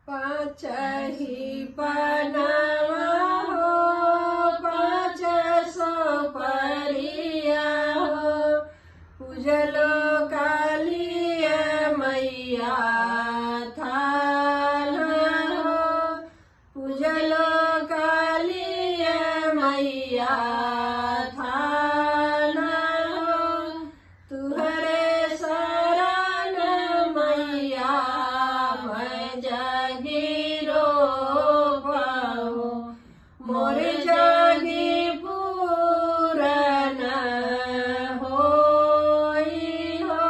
पाँच ही पनावा हो, पाँच सौ परिया हो, पूजलो कालिय मैया थाल हो, पूजलो कालिय मैया थाल हो, तुहरे शरण मैया मैं जगीरो पाओ, मोर जगी पूरन होई हो,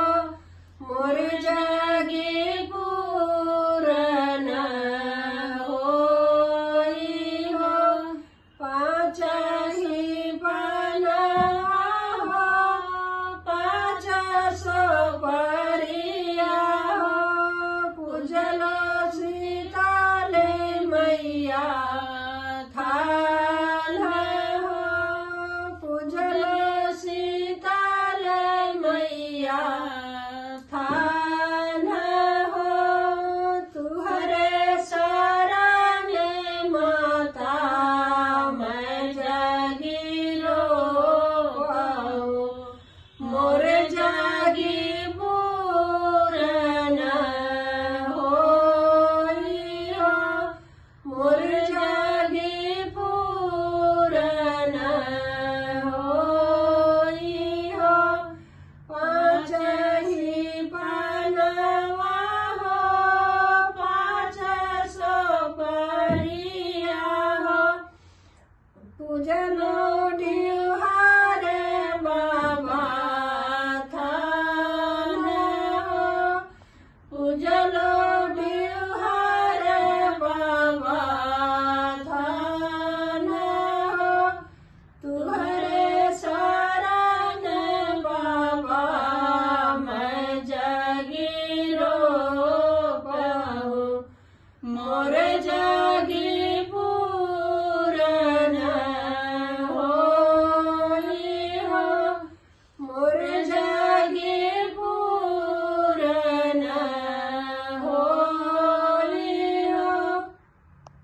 मोर जगी पूरन होई हो, पाँच ही पनावा हो, पाँच सौ परिया हो, पूजलो सीताले मैया थाल हो, पूजलो सीताले मैया थाल हो, तुहरे शरण माता मैं जगीरो पाओ, मोर जगी पूरन होई हो, मोर जगी पूरन होई हो, पाँच ही पनावा हो, पाँच सौ परिया हो, पूजलो ढिहारे बाबा थान हो, पूजलो ढिहारे बाबा थान हो, तुहरे शरण बाबा मैं जगीरो पाओ, मोर जगी